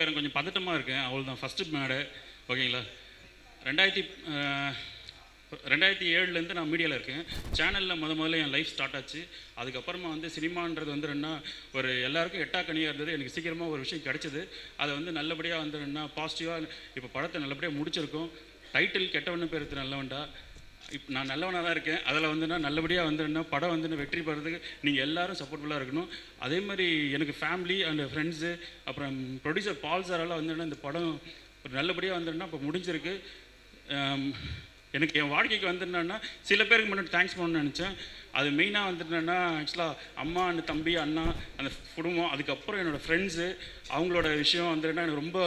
கொஞ்சம் பதட்டமாக இருக்கேன். அவ்வளோதான் ஃபஸ்ட்டு மேடை. ஓகேங்களா? 2007 நான் மீடியாவில் இருக்கேன். சேனலில் முதல்ல என் லைஃப் ஸ்டார்ட் ஆச்சு. அதுக்கப்புறமா சினிமான்றது என்னன்னா ஒரு எல்லாருக்கும் எட்டாக்கனியாக இருந்தது. எனக்கு சீக்கிரமாக ஒரு விஷயம் கிடச்சிது. அதை நல்லபடியாக என்னன்னா பாசிட்டிவாக இப்போ படத்தை நல்லபடியாக முடிச்சிருக்கோம். டைட்டில் கெட்டவனு பேருக்கு நல்லவன்டா. இப்போ நான் நல்லவனாக தான் இருக்கேன். அதில் நான் நல்லபடியாக என்ன படம் வெற்றி பெறதுக்கு நீங்கள் எல்லோரும் சப்போர்ட்ஃபுல்லாக இருக்கணும். அதே மாதிரி எனக்கு ஃபேமிலி அண்ட் ஃப்ரெண்ட்ஸு அப்புறம் ப்ரொடியூசர் பால் சாரால் இந்த படம் நல்லபடியாக இப்போ முடிஞ்சிருக்கு. எனக்கு என் வாழ்க்கைக்கு என்னன்னா சில பேருக்கு முன்னாடி தேங்க்ஸ் பண்ணணும்னு நினச்சேன். அது மெயினாக என்னன்னா ஆக்சுவலாக அம்மா அண்ட் தம்பி அண்ணா அந்த குடும்பம், அதுக்கப்புறம் என்னோடய ஃப்ரெண்ட்ஸு அவங்களோட விஷயம் எனக்கு ரொம்ப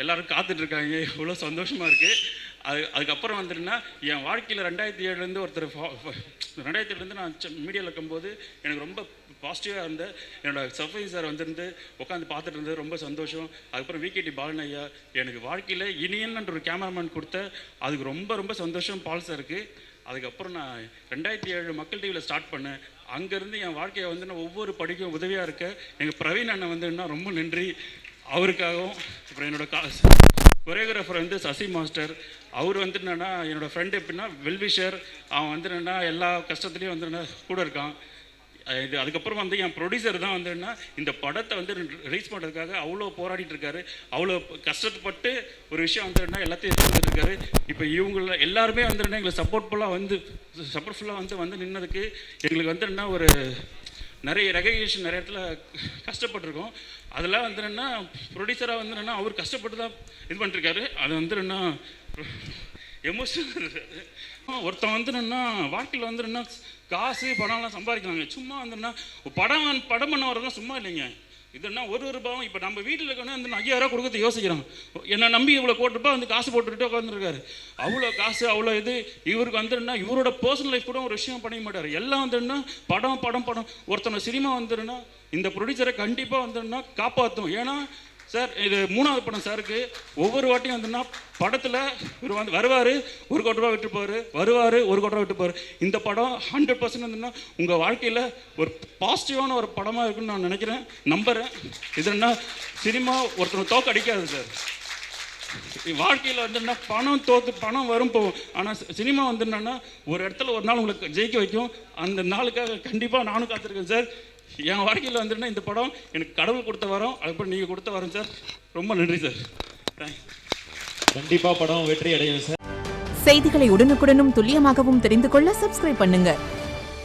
எல்லோரும் காத்துட்ருக்காங்க. இவ்வளோ சந்தோஷமாக இருக்குது. அதுக்கப்புறம் என் வாழ்க்கையில் 2007 ஒருத்தர் 2007 நான் மீடியாவில் இருக்கும்போது எனக்கு ரொம்ப பாசிட்டிவாக இருந்த என்னோடய சஃபை சார் உட்காந்து பார்த்துட்டு இருந்தது ரொம்ப சந்தோஷம். அதுக்கப்புறம் விகேடி பாலன் ஐயா எனக்கு வாழ்க்கையில் இனியன்ற ஒரு கேமராமேன் கொடுத்த அதுக்கு ரொம்ப ரொம்ப சந்தோஷம் பால் சாருக்கு. அதுக்கப்புறம் நான் 2007 மக்கள் டிவியில் ஸ்டார்ட் பண்ணேன். அங்கேருந்து என் வாழ்க்கையை நான் ஒவ்வொரு படிக்கும் உதவியாக இருக்க எங்கள் பிரவீன் அண்ணன் ரொம்ப நன்றி அவருக்காகவும். அப்புறம் என்னோடய கொரியோகிராஃபர் சசி மாஸ்டர், அவர் என்னன்னா என்னோடய ஃப்ரெண்டு எப்படின்னா வெல்விஷர். அவன் என்னன்னா எல்லா கஷ்டத்துலேயும் கூட இருக்கான். இது அதுக்கப்புறம் என் ப்ரொடியூசர் தான் என்னன்னா இந்த படத்தை ரிலீஸ் பண்ணுறதுக்காக அவ்வளோ போராடிட்டு இருக்காரு. அவ்வளோ கஷ்டப்பட்டு ஒரு விஷயம் எல்லாத்தையும் எடுத்துகிட்டு இருக்காரு. இப்போ இவங்கள எல்லாருமே எங்களை சப்போர்ட்ஃபுல்லாக நின்னதுக்கு எங்களுக்கு ஒரு நிறைய ரெகக்னேஷன் நிறைய இடத்துல கஷ்டப்பட்டுருக்கோம். அதெல்லாம் என்னென்னா ப்ரொடியூசராக என்னென்னா அவர் கஷ்டப்பட்டு தான் இது பண்ணிருக்காரு. அது என்னென்னா எமோஷனல். ஒருத்தன் என்னென்னா வாழ்க்கையில் என்னென்னா காசு பணம்லாம் சம்பாதிக்கிறாங்க. சும்மா படம் பண்ண வரதான் சும்மா இல்லைங்க. இதுன்னா ஒரு ரூபாவும் இப்போ நம்ம வீட்டில் இருக்கணும் 5000 கொடுக்கறது யோசிக்கிறான். என்னை நம்பி இவ்வளோ கோடி ரூபாய் காசு போட்டுக்கிட்டே உட்காந்துருக்காரு. அவ்வளோ காசு அவ்வளோ இது. இவருக்கு இவரோட பர்சனல் லைஃப் கூட ஒரு விஷயம் பண்ண மாட்டார். எல்லாம் படம் படம் படம். ஒருத்தனை சினிமா இந்த ப்ரொடியூசரை கண்டிப்பாக காப்பாற்றும். ஏன்னா சார் இது 3வது படம் சாருக்கு. ஒவ்வொரு வாட்டியும் படத்தில் இவர் வருவார், 1 கோடி ரூபா விட்டுப்பார், வருவார், 1 கோடி ரூபா விட்டுப்பார். இந்த படம் 100% உங்கள் வாழ்க்கையில் ஒரு பாசிட்டிவான ஒரு படமாக இருக்குன்னு நான் நினைக்கிறேன், நம்புகிறேன். இது சினிமா ஒருத்தனை தோக்க அடிக்காது சார். வாழ்க்கையில் பணம் வரும் போகும். ஆனால் சினிமா என்னன்னா ஒரு இடத்துல ஒரு நாள் உங்களுக்கு ஜெயிக்க வைக்கும். அந்த நாளுக்காக கண்டிப்பாக நானும் காத்திருக்கேன் சார். என் வாழ்க்கையில் இந்த படம் எனக்கு கடவுள் கொடுத்த வரோம், அதுக்கப்புறம் நீங்கள் கொடுத்த வரோம் சார். ரொம்ப நன்றி சார். கண்டிப்பாக படம் வெற்றி அடையும் சார். செய்திகளை உடனுக்குடனும் துல்லியமாகவும் தெரிந்து கொள்ள சப்ஸ்கிரைப் பண்ணுங்க.